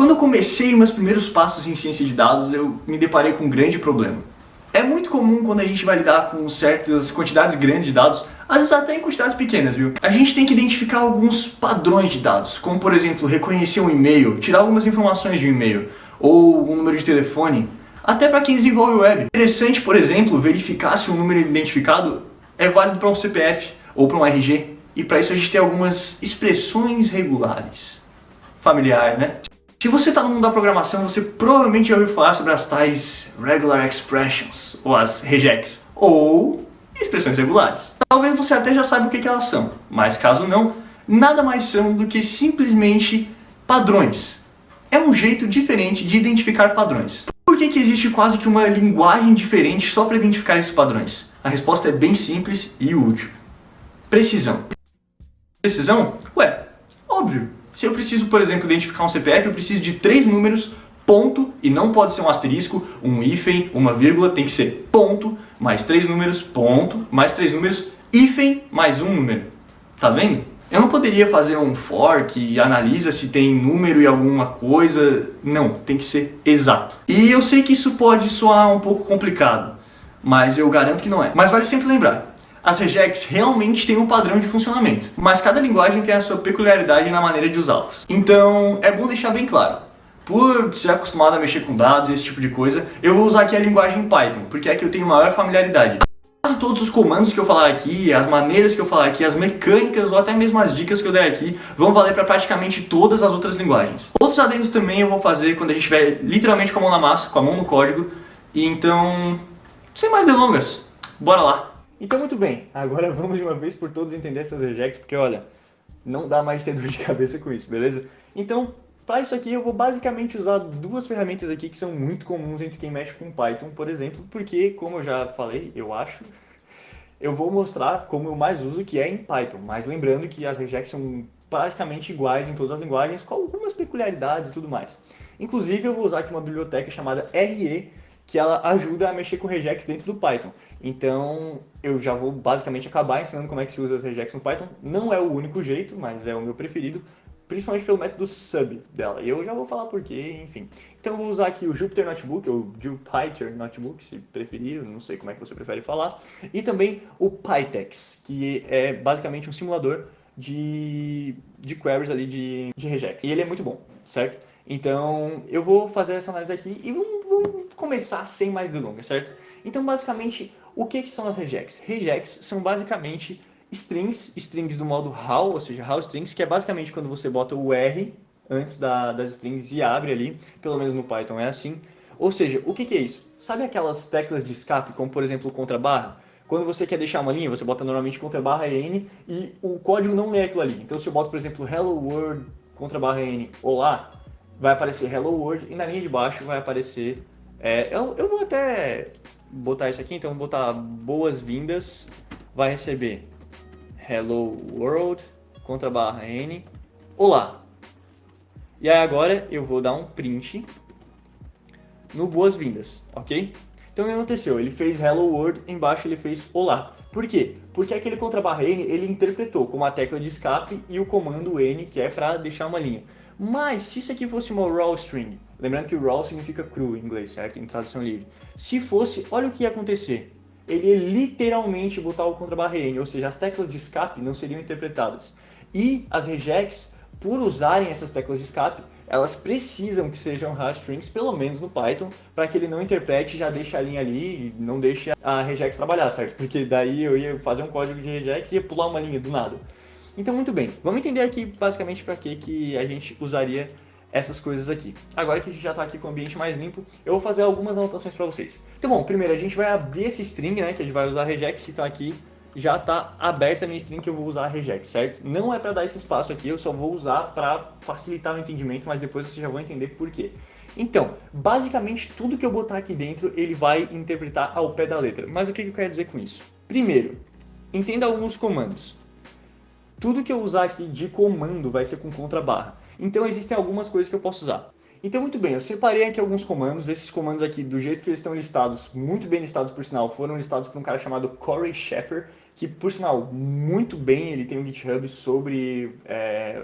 Quando eu comecei meus primeiros passos em ciência de dados, eu me deparei com um grande problema. É muito comum quando a gente vai lidar com certas quantidades grandes de dados, às vezes até em quantidades pequenas, viu? A gente tem que identificar alguns padrões de dados, como por exemplo, reconhecer um e-mail, tirar algumas informações de um e-mail, ou um número de telefone, até para quem desenvolve web. É interessante, por exemplo, verificar se um número identificado é válido para um CPF ou para um RG, e para isso a gente tem algumas expressões regulares. Familiar, né? Se você está no mundo da programação, você provavelmente já ouviu falar sobre as tais Regular Expressions, ou as regex, ou expressões regulares. Talvez você até já saiba o que elas são, mas caso não, nada mais são do que simplesmente padrões. É um jeito diferente de identificar padrões. Por que existe quase que uma linguagem diferente só para identificar esses padrões? A resposta é bem simples e útil. Precisão. Precisão? Ué, óbvio. Se eu preciso, por exemplo, identificar um CPF, eu preciso de 3 números, ponto, e não pode ser um asterisco, um hífen, uma vírgula, tem que ser ponto, mais 3 números, ponto, mais 3 números, hífen, mais um número. Tá vendo? Eu não poderia fazer um for que analisa se tem número e alguma coisa. Não, tem que ser exato. E eu sei que isso pode soar um pouco complicado, mas eu garanto que não é. Mas vale sempre lembrar. As regex realmente têm um padrão de funcionamento, mas cada linguagem tem a sua peculiaridade na maneira de usá-las. Então é bom deixar bem claro. Por ser acostumado a mexer com dados e esse tipo de coisa, eu vou usar aqui a linguagem Python, porque é que eu tenho maior familiaridade. Quase todos os comandos que eu falar aqui, as maneiras que eu falar aqui, as mecânicas ou até mesmo as dicas que eu der aqui vão valer para praticamente todas as outras linguagens. Outros adendos também eu vou fazer quando a gente estiver literalmente com a mão na massa, com a mão no código. E então, sem mais delongas, bora lá! Então muito bem, agora vamos de uma vez por todas entender essas regex, porque olha, não dá mais ter dor de cabeça com isso, beleza? Então, para isso aqui eu vou basicamente usar duas ferramentas aqui que são muito comuns entre quem mexe com Python, por exemplo, porque, como eu já falei, eu vou mostrar como eu mais uso, que é em Python, mas lembrando que as regex são praticamente iguais em todas as linguagens, com algumas peculiaridades e tudo mais. Inclusive eu vou usar aqui uma biblioteca chamada RE, que ela ajuda a mexer com regex dentro do Python. Então, eu já vou basicamente acabar ensinando como é que se usa as regex no Python. Não é o único jeito, mas é o meu preferido, principalmente pelo método sub dela. E eu já vou falar porquê, enfim. Então, eu vou usar aqui o Jupyter Notebook, ou Jupyter Notebook, se preferir, não sei como é que você prefere falar. E também o PyTex, que é basicamente um simulador de queries ali de regex. E ele é muito bom, certo? Então, eu vou fazer essa análise aqui e vamos começar sem mais delongas, certo? Então, basicamente, o que são as regex? Regex são basicamente strings do modo how, ou seja, how strings, que é basicamente quando você bota o R antes das strings e abre ali, pelo menos no Python é assim. Ou seja, o que é isso? Sabe aquelas teclas de escape, como por exemplo o contrabarra? Quando você quer deixar uma linha, você bota normalmente contrabarra N e o código não lê aquilo ali. Então, se eu boto, por exemplo, hello world, contrabarra N, olá, vai aparecer hello world e na linha de baixo vai aparecer... eu vou até botar isso aqui, então vou botar boas-vindas, vai receber hello world, contrabarra N, olá. E aí agora eu vou dar um print no boas-vindas, ok? Então o que aconteceu? Ele fez hello world, embaixo ele fez olá. Por quê? Porque aquele contrabarra N ele interpretou como a tecla de escape e o comando N, que é para deixar uma linha. Mas se isso aqui fosse uma raw string, lembrando que raw significa cru em inglês, certo? Em tradução livre. Se fosse, olha o que ia acontecer. Ele ia literalmente botar o contrabarra N, ou seja, as teclas de escape não seriam interpretadas. E as regex, por usarem essas teclas de escape, elas precisam que sejam hash strings, pelo menos no Python, para que ele não interprete e já deixe a linha ali e não deixe a regex trabalhar, certo? Porque daí eu ia fazer um código de regex e ia pular uma linha do nada. Então, muito bem, vamos entender aqui basicamente para que a gente usaria essas coisas aqui. Agora que a gente já está aqui com o ambiente mais limpo, eu vou fazer algumas anotações para vocês. Então, bom, primeiro a gente vai abrir esse string, né, que a gente vai usar regex, então aqui já está aberta a minha string que eu vou usar a regex, certo? Não é para dar esse espaço aqui, eu só vou usar para facilitar o entendimento, mas depois vocês já vão entender por quê. Então, basicamente tudo que eu botar aqui dentro, ele vai interpretar ao pé da letra. Mas o que eu quero dizer com isso? Primeiro, entenda alguns comandos. Tudo que eu usar aqui de comando vai ser com contrabarra. Então existem algumas coisas que eu posso usar. Então muito bem, eu separei aqui alguns comandos. Esses comandos aqui, do jeito que eles estão listados, muito bem listados por sinal, foram listados por um cara chamado Corey Sheffer, que por sinal, muito bem, ele tem um GitHub sobre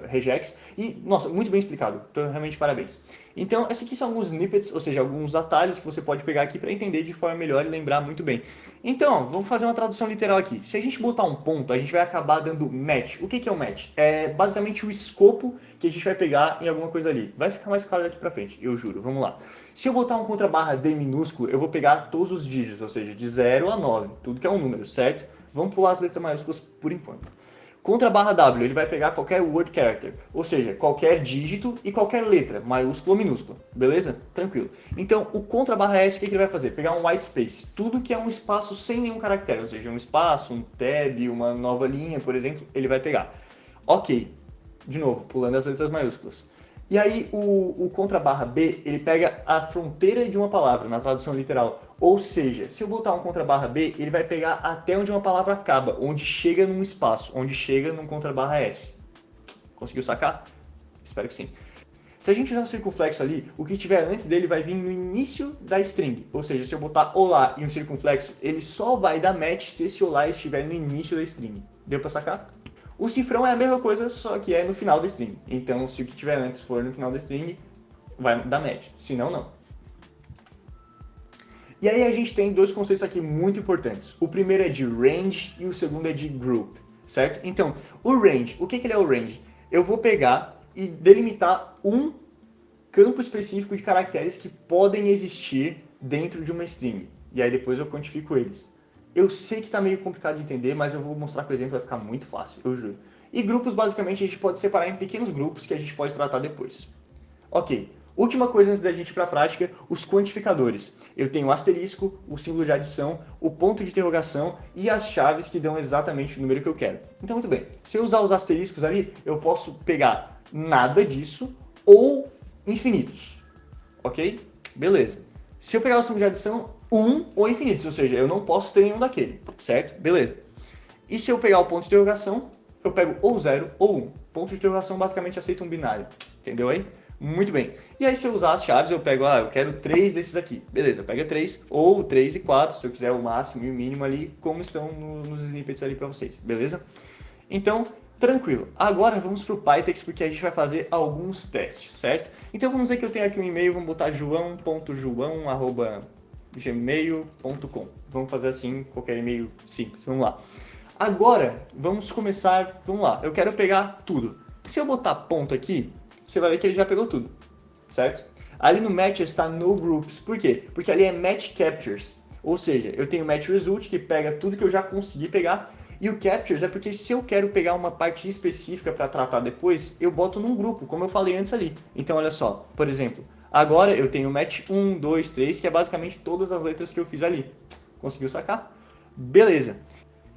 regex, e nossa, muito bem explicado, então realmente parabéns. Então, esses aqui são alguns snippets, ou seja, alguns atalhos que você pode pegar aqui para entender de forma melhor e lembrar muito bem. Então, vamos fazer uma tradução literal aqui. Se a gente botar um ponto, a gente vai acabar dando match. O que é o match? É basicamente o escopo que a gente vai pegar em alguma coisa ali. Vai ficar mais claro daqui para frente, eu juro. Vamos lá. Se eu botar um contrabarra D minúsculo, eu vou pegar todos os dígitos, ou seja, de 0 a 9, tudo que é um número, certo? Vamos pular as letras maiúsculas por enquanto. Contra barra W, ele vai pegar qualquer word character, ou seja, qualquer dígito e qualquer letra, maiúscula ou minúscula, beleza? Tranquilo. Então, o contra barra S, o que ele vai fazer? Pegar um white space, tudo que é um espaço sem nenhum caractere, ou seja, um espaço, um tab, uma nova linha, por exemplo, ele vai pegar. Ok, de novo, pulando as letras maiúsculas. E aí o contra barra B, ele pega a fronteira de uma palavra, na tradução literal. Ou seja, se eu botar um contra barra B, ele vai pegar até onde uma palavra acaba, onde chega num espaço, onde chega num contra barra S. Conseguiu sacar? Espero que sim. Se a gente usar um circunflexo ali, o que tiver antes dele vai vir no início da string. Ou seja, se eu botar olá e um circunflexo, ele só vai dar match se esse olá estiver no início da string. Deu pra sacar? O cifrão é a mesma coisa, só que é no final da string. Então, se o que tiver antes for no final da string, vai dar match. Se não, não. E aí a gente tem dois conceitos aqui muito importantes. O primeiro é de range e o segundo é de group, certo? Então, o range, o que ele é o range? Eu vou pegar e delimitar um campo específico de caracteres que podem existir dentro de uma string. E aí depois eu quantifico eles. Eu sei que está meio complicado de entender, mas eu vou mostrar com o exemplo, vai ficar muito fácil, eu juro. E grupos, basicamente, a gente pode separar em pequenos grupos que a gente pode tratar depois. Ok, última coisa antes da gente ir para a prática, os quantificadores. Eu tenho o asterisco, o símbolo de adição, o ponto de interrogação e as chaves que dão exatamente o número que eu quero. Então, muito bem, se eu usar os asteriscos ali, eu posso pegar nada disso ou infinitos. Ok? Beleza. Se eu pegar o símbolo de adição, 1 ou infinitos, ou seja, eu não posso ter nenhum daquele, certo? Beleza. E se eu pegar o ponto de interrogação, eu pego ou 0 ou 1. Ponto de interrogação basicamente aceita um binário, entendeu aí? Muito bem. E aí se eu usar as chaves, eu pego, eu quero 3 desses aqui. Beleza, eu pego 3, ou 3 e 4, se eu quiser o máximo e o mínimo ali, como estão nos snippets ali para vocês, beleza? Então, tranquilo. Agora vamos para o Pytex, porque a gente vai fazer alguns testes, certo? Então vamos dizer que eu tenho aqui um e-mail, vamos botar joão.joão@gmail.com. Vamos fazer assim, qualquer e-mail simples. Vamos lá. Agora, vamos começar, vamos lá. Eu quero pegar tudo. Se eu botar ponto aqui, você vai ver que ele já pegou tudo, certo? Ali no match está no groups. Por quê? Porque ali é match captures. Ou seja, eu tenho match result, que pega tudo que eu já consegui pegar. E o captures é porque se eu quero pegar uma parte específica para tratar depois, eu boto num grupo, como eu falei antes ali. Então, olha só, por exemplo, agora eu tenho match 1, 2, 3, que é basicamente todas as letras que eu fiz ali. Conseguiu sacar? Beleza.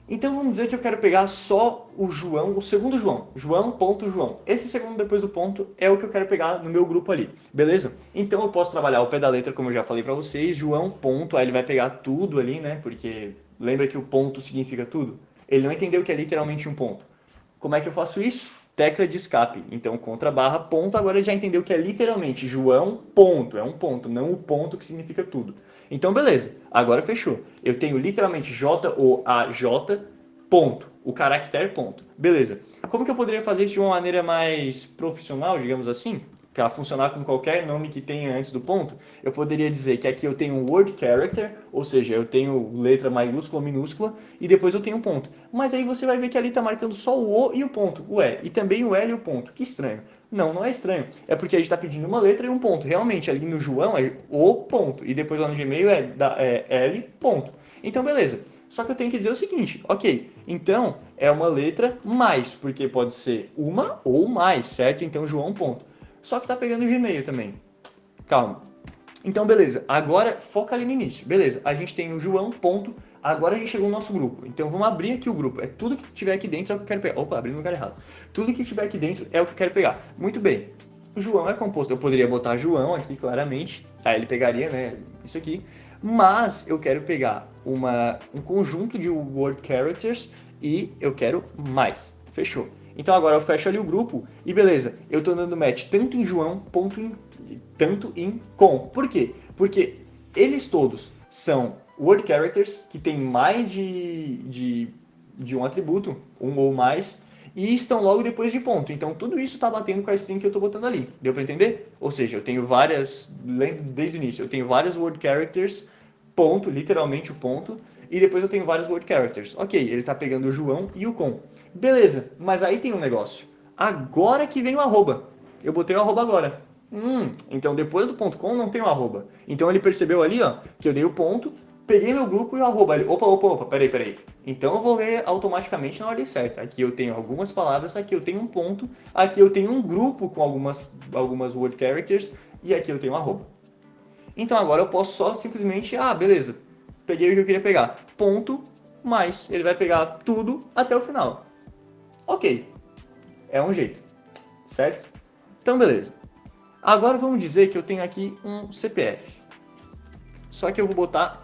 Então vamos dizer que eu quero pegar só o João, o segundo João, João.João. Esse segundo depois do ponto é o que eu quero pegar no meu grupo ali, beleza? Então eu posso trabalhar ao pé da letra, como eu já falei pra vocês, João, ponto, aí ele vai pegar tudo ali, né? Porque lembra que o ponto significa tudo? Ele não entendeu que é literalmente um ponto. Como é que eu faço isso? Tecla de escape. Então, contra barra ponto, agora ele já entendeu que é literalmente João ponto. É um ponto, não o ponto que significa tudo. Então, beleza. Agora fechou. Eu tenho literalmente J-O-A-J ponto. O caractere ponto. Beleza. Como que eu poderia fazer isso de uma maneira mais profissional, digamos assim? Para funcionar com qualquer nome que tenha antes do ponto, eu poderia dizer que aqui eu tenho um word character, ou seja, eu tenho letra maiúscula ou minúscula, e depois eu tenho um ponto. Mas aí você vai ver que ali está marcando só o O e o ponto, o E, e também o L e o ponto. Que estranho. Não, não é estranho. É porque a gente está pedindo uma letra e um ponto. Realmente, ali no João é o ponto, e depois lá no Gmail é L ponto. Então, beleza. Só que eu tenho que dizer o seguinte, ok, então é uma letra mais, porque pode ser uma ou mais, certo? Então, João ponto. Só que tá pegando o Gmail também. Calma. Então, beleza. Agora, foca ali no início. Beleza, a gente tem o João, ponto. Agora a gente chegou no nosso grupo. Então, vamos abrir aqui o grupo. É tudo que tiver aqui dentro é o que eu quero pegar. Opa, abri no lugar errado. Tudo que tiver aqui dentro é o que eu quero pegar. Muito bem. O João é composto. Eu poderia botar João aqui, claramente. Aí ele pegaria, né, isso aqui. Mas eu quero pegar um conjunto de word characters e eu quero mais. Fechou. Então agora eu fecho ali o grupo e beleza, eu estou dando match tanto em João tanto em com. Por quê? Porque eles todos são word characters que tem mais de de um atributo, um ou mais, e estão logo depois de ponto. Então tudo isso está batendo com a string que eu estou botando ali. Deu para entender? Ou seja, eu tenho várias, desde o início, eu tenho várias word characters, ponto, literalmente o ponto, e depois eu tenho vários word characters. Ok, ele está pegando o João e o com. Beleza, mas aí tem um negócio. Agora que vem o arroba. Eu botei o arroba agora. Então depois do ponto .com não tem o arroba. Então ele percebeu ali, ó, que eu dei o ponto, peguei meu grupo e o arroba. Ele, opa, peraí. Então eu vou ler automaticamente na ordem certa. Aqui eu tenho algumas palavras, aqui eu tenho um ponto, aqui eu tenho um grupo com algumas word characters e aqui eu tenho um arroba. Então agora eu posso só simplesmente, beleza, peguei o que eu queria pegar. Ponto, mais ele vai pegar tudo até o final. Ok, é um jeito, certo? Então beleza. Agora vamos dizer que eu tenho aqui um CPF. Só que eu vou botar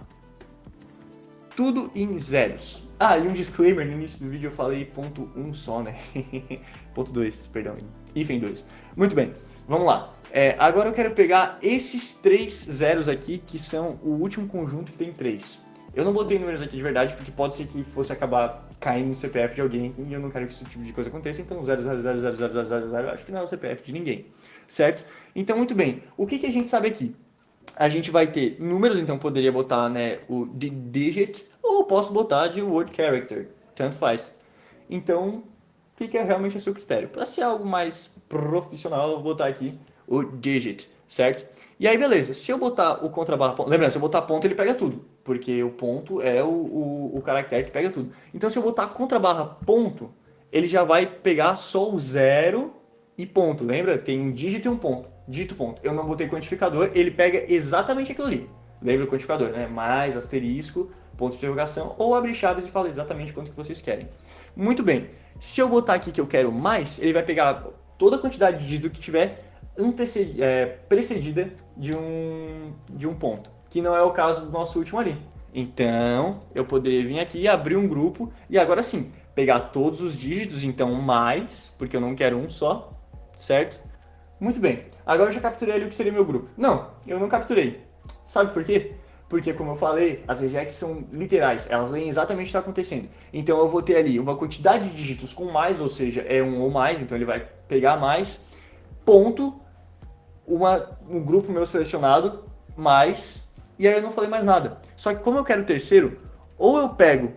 tudo em zeros. E um disclaimer, no início do vídeo eu falei ponto 1 só, né? Ponto 2, perdão, hífen 2. Muito bem, vamos lá. Agora eu quero pegar esses 3 zeros aqui, que são o último conjunto que tem 3. Eu não botei números aqui de verdade, porque pode ser que fosse acabar caindo no CPF de alguém, e eu não quero que esse tipo de coisa aconteça, então 0000000, acho que não é o CPF de ninguém, certo? Então, muito bem, o que a gente sabe aqui? A gente vai ter números, então poderia botar, né, o digit, ou posso botar de word character, tanto faz. Então, fica realmente a seu critério. Para ser algo mais profissional, eu vou botar aqui o digit, certo? E aí, beleza, se eu botar o contrabarra ponto, lembrando, se eu botar ponto, ele pega tudo, porque o ponto é o caractere que pega tudo. Então, se eu botar contrabarra ponto, ele já vai pegar só o zero e ponto, lembra? Tem um dígito e um ponto. Dígito, ponto. Eu não botei quantificador, ele pega exatamente aquilo ali. Lembra o quantificador, né? Mais, asterisco, ponto de interrogação, ou abre chaves e fala exatamente quanto que vocês querem. Muito bem. Se eu botar aqui que eu quero mais, ele vai pegar toda a quantidade de dígito que tiver precedida de um ponto, que não é o caso do nosso último ali. Então, eu poderia vir aqui, abrir um grupo e agora sim, pegar todos os dígitos, então mais, porque eu não quero um só, certo? Muito bem, agora eu já capturei ali o que seria meu grupo. Não, eu não capturei. Sabe por quê? Porque, como eu falei, as regex são literais, elas leem exatamente o que está acontecendo. Então eu vou ter ali uma quantidade de dígitos com mais, ou seja, é um ou mais, então ele vai pegar mais, ponto, um grupo meu selecionado, mais, e aí eu não falei mais nada. Só que como eu quero o terceiro, ou eu pego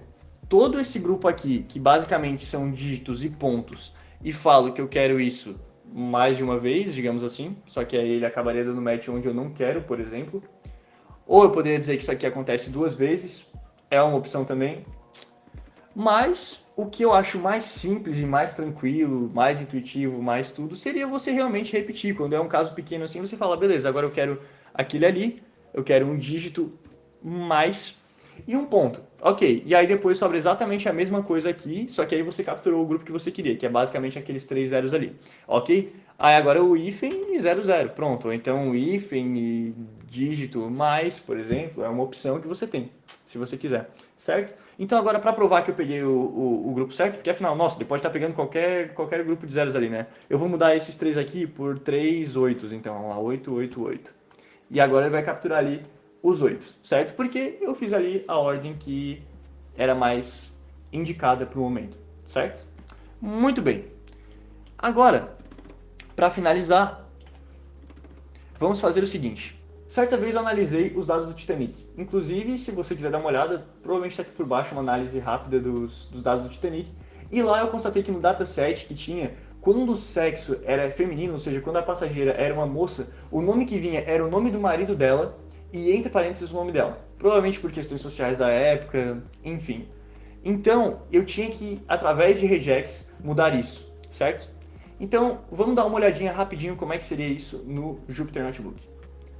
todo esse grupo aqui, que basicamente são dígitos e pontos, e falo que eu quero isso mais de uma vez, digamos assim, só que aí ele acabaria dando match onde eu não quero, por exemplo. Ou eu poderia dizer que isso aqui acontece 2 vezes, é uma opção também. Mas o que eu acho mais simples e mais tranquilo, mais intuitivo, mais tudo, seria você realmente repetir. Quando é um caso pequeno assim, você fala, beleza, agora eu quero aquele ali, eu quero um dígito mais e um ponto. Ok, e aí depois sobra exatamente a mesma coisa aqui, só que aí você capturou o grupo que você queria, que é basicamente aqueles 3 zeros ali. Ok? Aí agora o hífen e 00, pronto. Ou então o hífen e dígito mais, por exemplo, é uma opção que você tem, se você quiser, certo? Então agora para provar que eu peguei o grupo certo, porque afinal, nossa, ele pode estar pegando qualquer grupo de zeros ali, né? Eu vou mudar esses 3 aqui por 3 oitos, então vamos lá, 8, 8, 8. E agora ele vai capturar ali os 8, certo? Porque eu fiz ali a ordem que era mais indicada para o momento, certo? Muito bem. Agora, para finalizar, vamos fazer o seguinte. Certa vez eu analisei os dados do Titanic. Inclusive, se você quiser dar uma olhada, provavelmente está aqui por baixo uma análise rápida dos dados do Titanic. E lá eu constatei que no dataset que tinha, quando o sexo era feminino, ou seja, quando a passageira era uma moça, o nome que vinha era o nome do marido dela e entre parênteses o nome dela. Provavelmente por questões sociais da época, enfim. Então, eu tinha que, através de regex, mudar isso, certo? Então, vamos dar uma olhadinha rapidinho como é que seria isso no Jupyter Notebook.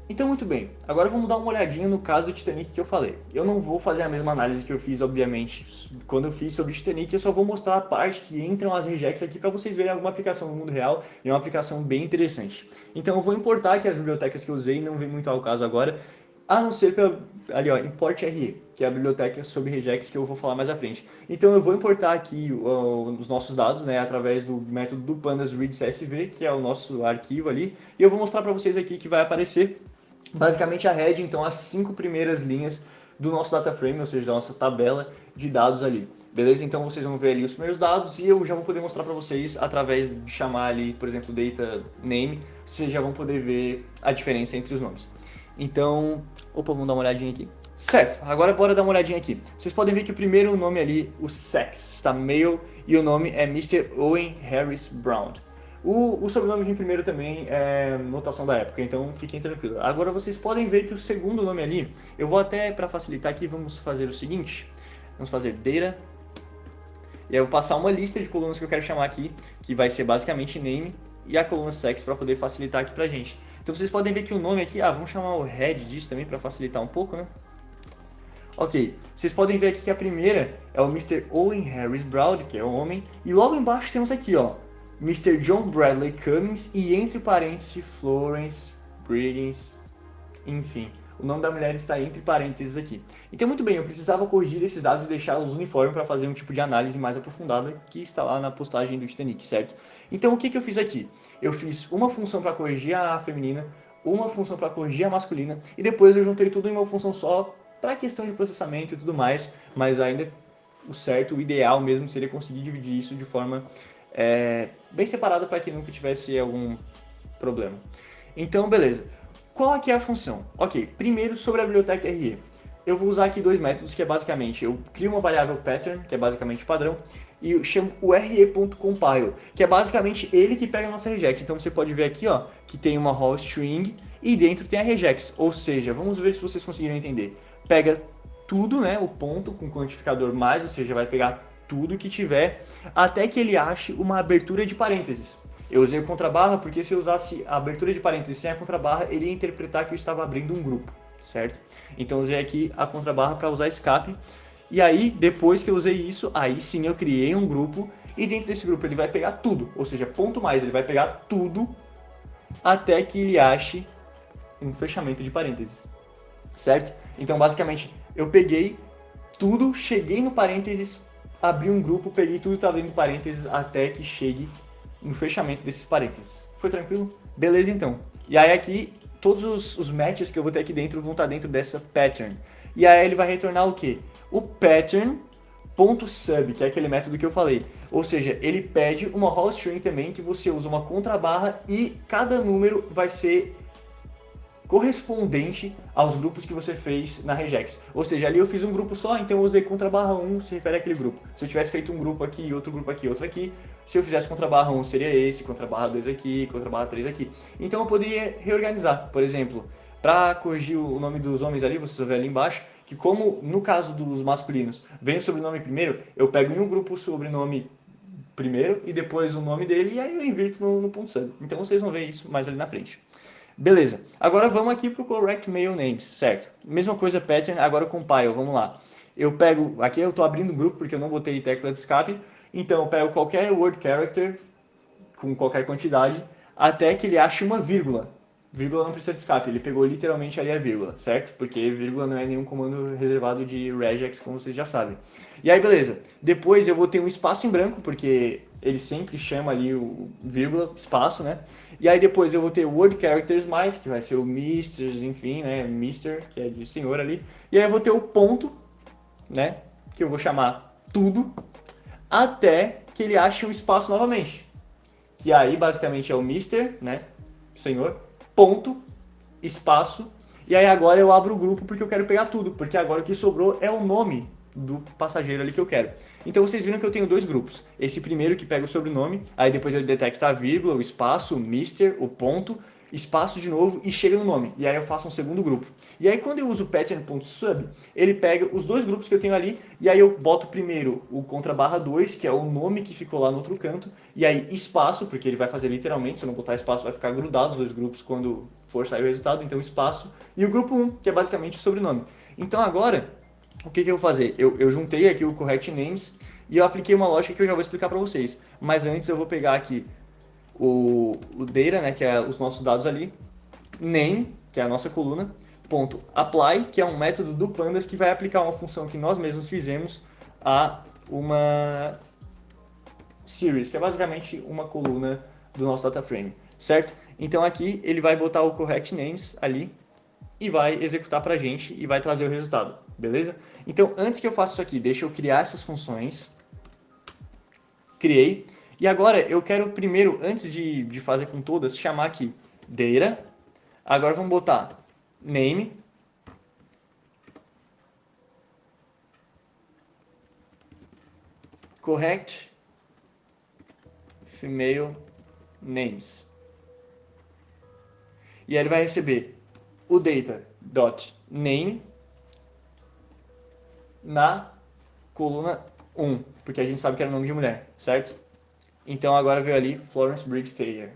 Então, muito bem, agora vamos dar uma olhadinha no caso do Titanic que eu falei. Eu não vou fazer a mesma análise que eu fiz, obviamente, quando eu fiz sobre o Titanic, eu só vou mostrar a parte que entram as regex aqui para vocês verem alguma aplicação no mundo real, e é uma aplicação bem interessante. Então, eu vou importar aqui as bibliotecas que eu usei, não vem muito ao caso agora, a não ser pela, ali ó, import RE, que é a biblioteca sobre regex que eu vou falar mais à frente. Então eu vou importar aqui os nossos dados, né, através do método do pandas read CSV, que é o nosso arquivo ali, e eu vou mostrar para vocês aqui que vai aparecer basicamente a head, então as 5 primeiras linhas do nosso data frame, ou seja, da nossa tabela de dados ali. Beleza? Então vocês vão ver ali os primeiros dados e eu já vou poder mostrar para vocês através de chamar ali, por exemplo, data name, vocês já vão poder ver a diferença entre os nomes. Então, opa, vamos dar uma olhadinha aqui. Certo, agora bora dar uma olhadinha aqui. Vocês podem ver que o primeiro nome ali, o sex, está male e o nome é Mr. Owen Harris Brown. O sobrenome de primeiro também é notação da época, então fiquem tranquilos. Agora vocês podem ver que o segundo nome ali, eu vou até, para facilitar aqui, vamos fazer o seguinte. Vamos fazer data. E aí eu vou passar uma lista de colunas que eu quero chamar aqui, que vai ser basicamente name e a coluna sex para poder facilitar aqui pra gente. Então vocês podem ver que o nome aqui, vamos chamar o head disso também para facilitar um pouco, né? Ok, vocês podem ver aqui que a primeira é o Mr. Owen Harris Brown, que é o homem, e logo embaixo temos aqui, ó, Mr. John Bradley Cummings e entre parênteses Florence Briggins, enfim. O nome da mulher está entre parênteses aqui. Então, muito bem, eu precisava corrigir esses dados e deixá-los uniformes para fazer um tipo de análise mais aprofundada que está lá na postagem do Titanic, certo? Então, o que eu fiz aqui? Eu fiz uma função para corrigir a feminina, uma função para corrigir a masculina, e depois eu juntei tudo em uma função só para questão de processamento e tudo mais, mas ainda o certo, o ideal mesmo seria conseguir dividir isso de forma bem separada para que nunca tivesse algum problema. Então, beleza. Qual aqui é a função? Ok, primeiro sobre a biblioteca RE. Eu vou usar aqui dois métodos, que é basicamente, eu crio uma variável pattern, que é basicamente padrão, e eu chamo o re.compile, que é basicamente ele que pega a nossa regex. Então você pode ver aqui, ó, que tem uma raw string e dentro tem a regex. Ou seja, vamos ver se vocês conseguiram entender. Pega tudo, né, o ponto com quantificador mais, ou seja, vai pegar tudo que tiver, até que ele ache uma abertura de parênteses. Eu usei o contrabarra porque se eu usasse a abertura de parênteses sem a contrabarra, ele ia interpretar que eu estava abrindo um grupo, certo? Então eu usei aqui a contrabarra para usar escape. E aí, depois que eu usei isso, aí sim eu criei um grupo e dentro desse grupo ele vai pegar tudo, ou seja, ponto mais, ele vai pegar tudo até que ele ache um fechamento de parênteses, certo? Então basicamente eu peguei tudo, cheguei no parênteses, abri um grupo, peguei tudo que estava dentro do parênteses até que chegue no fechamento desses parênteses. Foi tranquilo? Beleza então. E aí aqui, todos os matches que eu vou ter aqui dentro vão estar dentro dessa pattern. E aí ele vai retornar o quê? O pattern.sub, que é aquele método que eu falei. Ou seja, ele pede uma raw string também, que você usa uma contrabarra e cada número vai ser correspondente aos grupos que você fez na regex. Ou seja, ali eu fiz um grupo só, então eu usei contrabarra 1, se refere àquele grupo. Se eu tivesse feito um grupo aqui, outro grupo aqui, outro aqui, se eu fizesse contrabarra 1 seria esse, contrabarra 2 aqui, contrabarra 3 aqui. Então eu poderia reorganizar, por exemplo, para corrigir o nome dos homens ali, você vê ali embaixo, que como no caso dos masculinos vem o sobrenome primeiro, eu pego em um grupo o sobrenome primeiro e depois o nome dele e aí eu invirto no ponto sub. Então vocês vão ver isso mais ali na frente. Beleza, agora vamos aqui para o correct male names, certo? Mesma coisa pattern, agora compile, vamos lá. Eu pego, aqui eu estou abrindo o grupo porque eu não botei tecla de escape, então eu pego qualquer word character com qualquer quantidade até que ele ache uma vírgula. Vírgula não precisa de escape, ele pegou literalmente ali a vírgula, certo? Porque vírgula não é nenhum comando reservado de regex, como vocês já sabem. E aí, beleza. Depois eu vou ter um espaço em branco, porque ele sempre chama ali o vírgula, espaço, né? E aí depois eu vou ter word characters mais, que vai ser o Mr, enfim, né? Mr, que é de senhor ali. E aí eu vou ter o ponto, né? Que eu vou chamar tudo, até que ele ache um espaço novamente. Que aí basicamente é o Mr, né? Senhor, ponto, espaço. E aí agora eu abro o grupo porque eu quero pegar tudo, porque agora o que sobrou é o nome do passageiro ali que eu quero. Então vocês viram que eu tenho dois grupos. Esse primeiro que pega o sobrenome, aí depois ele detecta a vírgula, o espaço, o Mr, o ponto, espaço de novo e chega no nome. E aí eu faço um segundo grupo. E aí quando eu uso pattern.sub, ele pega os dois grupos que eu tenho ali e aí eu boto primeiro o contrabarra 2, que é o nome que ficou lá no outro canto, e aí espaço, porque ele vai fazer literalmente, se eu não botar espaço vai ficar grudado os dois grupos quando for sair o resultado, então espaço, e o grupo 1, que é basicamente o sobrenome. Então agora, o que eu vou fazer? Eu juntei aqui o correct names e eu apliquei uma lógica que eu já vou explicar para vocês. Mas antes eu vou pegar aqui o data, né, que é os nossos dados ali, name, que é a nossa coluna, ponto apply, que é um método do Pandas que vai aplicar uma função que nós mesmos fizemos a uma series, que é basicamente uma coluna do nosso data frame, certo? Então aqui ele vai botar o correct names ali, e vai executar pra gente e vai trazer o resultado, beleza? Então, antes que eu faça isso aqui, deixa eu criar essas funções. Criei. E agora eu quero primeiro, antes de fazer com todas, chamar aqui data. Agora vamos botar name. Correct female names. E aí ele vai receber o data.name na coluna 1, porque a gente sabe que era nome de mulher, certo? Então agora veio ali Florence Briggs Taylor.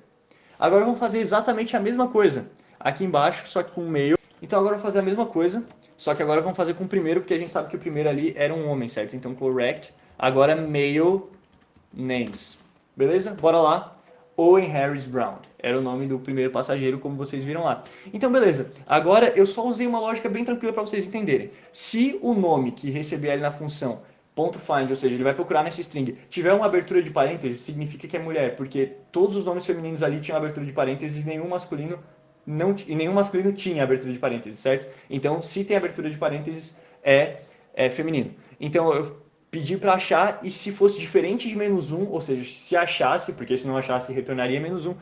Agora vamos fazer exatamente a mesma coisa aqui embaixo, só que com o male. Então agora vamos fazer a mesma coisa, só que agora vamos fazer com o primeiro, porque a gente sabe que o primeiro ali era um homem, certo? Então correct, agora male names. Beleza? Bora lá. Owen Harris Brown. Era o nome do primeiro passageiro, como vocês viram lá. Então, beleza. Agora eu só usei uma lógica bem tranquila para vocês entenderem. Se o nome que receber ali na função .find, ou seja, ele vai procurar nessa string, tiver uma abertura de parênteses, significa que é mulher, porque todos os nomes femininos ali tinham abertura de parênteses e nenhum masculino tinha abertura de parênteses, certo? Então, se tem abertura de parênteses, é feminino. Então, eu pedi para achar, e se fosse diferente de -1, ou seja, se achasse, porque se não achasse retornaria -1,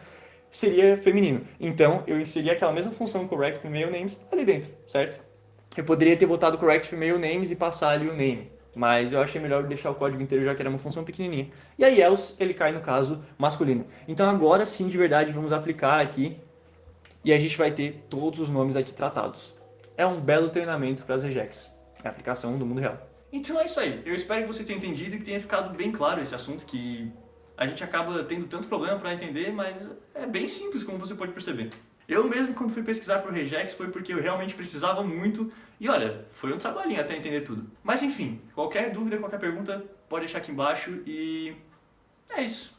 seria feminino. Então, eu inseri aquela mesma função correct female names ali dentro, certo? Eu poderia ter botado correct female names e passar ali o name, mas eu achei melhor deixar o código inteiro, já que era uma função pequenininha. E aí else, ele cai no caso masculino. Então agora sim, de verdade, vamos aplicar aqui e a gente vai ter todos os nomes aqui tratados. É um belo treinamento para as regex. É a aplicação do mundo real. Então é isso aí. Eu espero que você tenha entendido e que tenha ficado bem claro esse assunto, que a gente acaba tendo tanto problema para entender, mas é bem simples, como você pode perceber. Eu mesmo, quando fui pesquisar por regex, foi porque eu realmente precisava muito, e olha, foi um trabalhinho até entender tudo. Mas enfim, qualquer dúvida, qualquer pergunta, pode deixar aqui embaixo, e é isso.